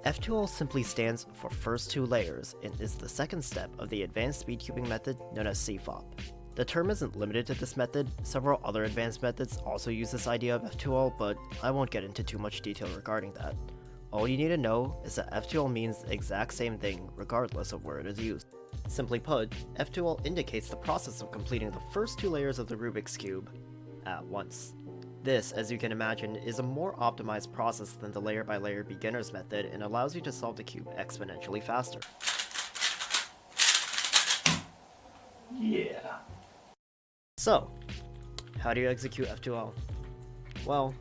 F2L simply stands for first two layers and is the second step of the advanced speedcubing method known as CFOP. The term isn't limited to this method, several other advanced methods also use this idea of F2L, but I won't get into too much detail regarding that. All you need to know is that F2L means the exact same thing regardless of where it is used. Simply put, F2L indicates the process of completing the first two layers of the Rubik's Cube at once. This, as you can imagine, is a more optimized process than the layer-by-layer beginner's method and allows you to solve the cube exponentially faster. Yeah. So, how do you execute F2L? Well,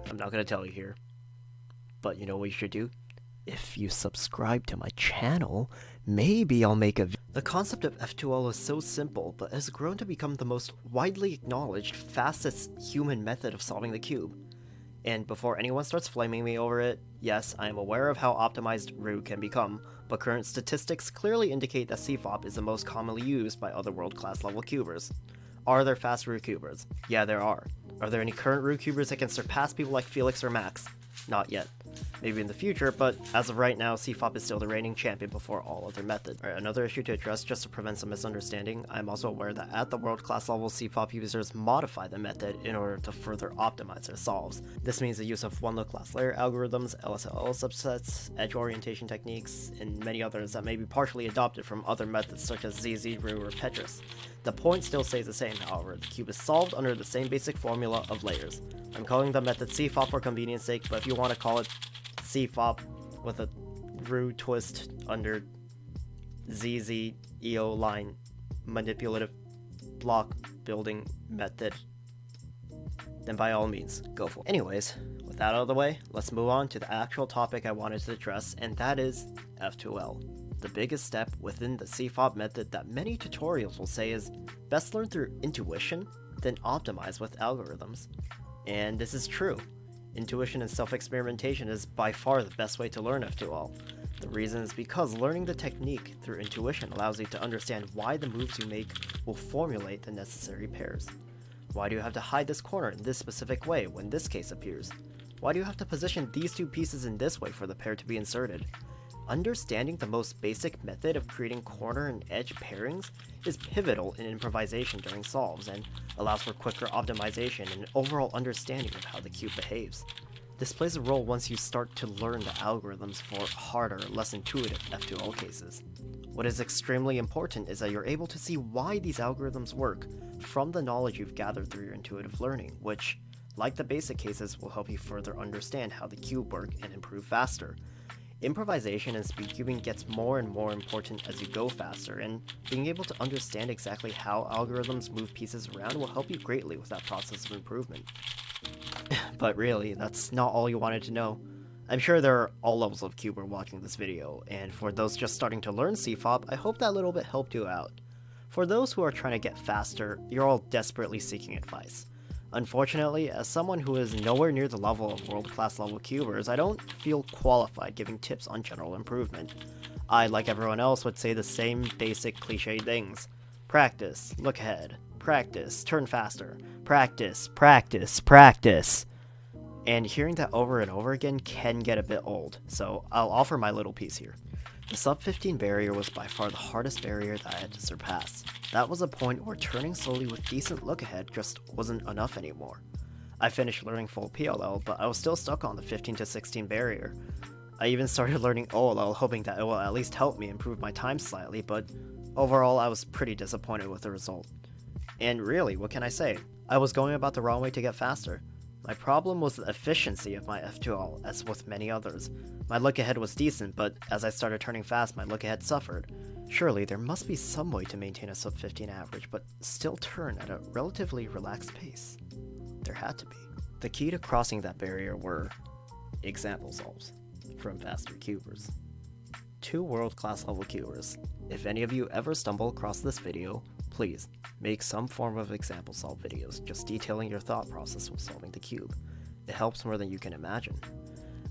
I'm not going to tell you here, but you know what you should do? If you subscribe to my channel, maybe I'll make a video. The concept of F2L is so simple, but has grown to become the most widely acknowledged, fastest human method of solving the cube. And before anyone starts flaming me over it, yes, I am aware of how optimized Ru can become, but current statistics clearly indicate that CFOP is the most commonly used by other world-class level cubers. Are there fast Ru cubers? Yeah, there are. Are there any current Ru cubers that can surpass people like Felix or Max? Not yet. Maybe in the future, but as of right now, CFOP is still the reigning champion before all other methods. Alright, another issue to address just to prevent some misunderstanding, I'm also aware that at the world-class level, CFOP users modify the method in order to further optimize their solves. This means the use of one-look last layer algorithms, LSLL subsets, edge orientation techniques, and many others that may be partially adopted from other methods such as ZZ, Ru, or Tetris. The point still stays the same, however, the cube is solved under the same basic formula of layers. I'm calling the method CFOP for convenience sake, but if you want to call it CFOP with a Ru twist under ZZ EO line manipulative block building method, then by all means, go for it. Anyways, with that out of the way, let's move on to the actual topic I wanted to address, and that is F2L. The biggest step within the CFOP method that many tutorials will say is best learned through intuition, then optimized with algorithms. And this is true. Intuition and self-experimentation is by far the best way to learn F2L. The reason is because learning the technique through intuition allows you to understand why the moves you make will formulate the necessary pairs. Why do you have to hide this corner in this specific way when this case appears? Why do you have to position these two pieces in this way for the pair to be inserted? Understanding the most basic method of creating corner and edge pairings is pivotal in improvisation during solves and allows for quicker optimization and overall understanding of how the cube behaves. This plays a role once you start to learn the algorithms for harder, less intuitive F2L cases. What is extremely important is that you're able to see why these algorithms work from the knowledge you've gathered through your intuitive learning, which, like the basic cases, will help you further understand how the cube works and improve faster. Improvisation and speedcubing gets more and more important as you go faster, and being able to understand exactly how algorithms move pieces around will help you greatly with that process of improvement. But really, that's not all you wanted to know. I'm sure there are all levels of cuber watching this video, and for those just starting to learn CFOP, I hope that little bit helped you out. For those who are trying to get faster, you're all desperately seeking advice. Unfortunately, as someone who is nowhere near the level of world-class level cubers, I don't feel qualified giving tips on general improvement. I, like everyone else, would say the same basic cliche things. Practice, look ahead, practice, turn faster, practice, practice, practice. And hearing that over and over again can get a bit old, so I'll offer my little piece here. The sub 15 barrier was by far the hardest barrier that I had to surpass. That was a point where turning slowly with decent look ahead just wasn't enough anymore. I finished learning full PLL, but I was still stuck on the 15 to 16 barrier. I even started learning OLL hoping that it will at least help me improve my time slightly, but overall I was pretty disappointed with the result. And really, what can I say? I was going about the wrong way to get faster. My problem was the efficiency of my F2L, as with many others. My look ahead was decent, but as I started turning fast, my look ahead suffered. Surely there must be some way to maintain a sub 15 average, but still turn at a relatively relaxed pace. There had to be. The key to crossing that barrier were example solves from faster cubers. Two world-class level cubers. If any of you ever stumble across this video, please make some form of example solve videos just detailing your thought process when solving the cube. It helps more than you can imagine.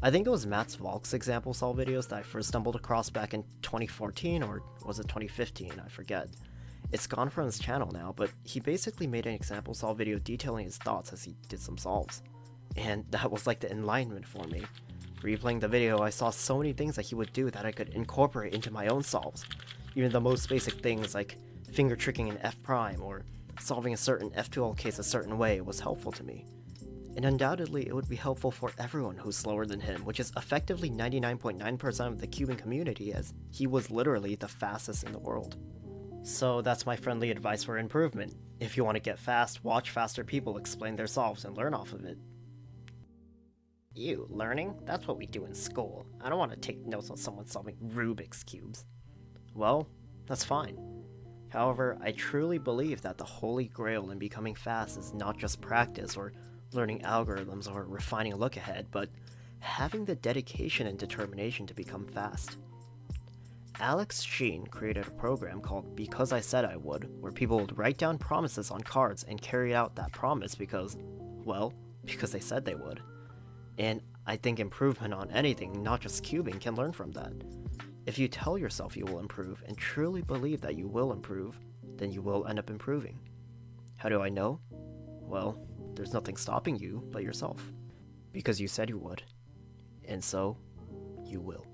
I think it was Mats Valk's example solve videos that I first stumbled across back in 2014, or was it 2015, I forget. It's gone from his channel now, but he basically made an example solve video detailing his thoughts as he did some solves. And that was like the enlightenment for me. Replaying the video, I saw so many things that he would do that I could incorporate into my own solves. Even the most basic things like finger tricking an F prime or solving a certain F2L case a certain way was helpful to me. And undoubtedly it would be helpful for everyone who's slower than him, which is effectively 99.9% of the cubing community, as he was literally the fastest in the world. So that's my friendly advice for improvement. If you want to get fast, watch faster people explain their solves and learn off of it. Ew, learning? That's what we do in school. I don't want to take notes on someone solving Rubik's cubes. Well, that's fine. However, I truly believe that the holy grail in becoming fast is not just practice or learning algorithms or refining a look ahead, but having the dedication and determination to become fast. Alex Sheen created a program called Because I Said I Would, where people would write down promises on cards and carry out that promise because they said they would. And I think improvement on anything, not just cubing, can learn from that. If you tell yourself you will improve and truly believe that you will improve, then you will end up improving. How do I know? Well, there's nothing stopping you but yourself. Because you said you would. And so, you will.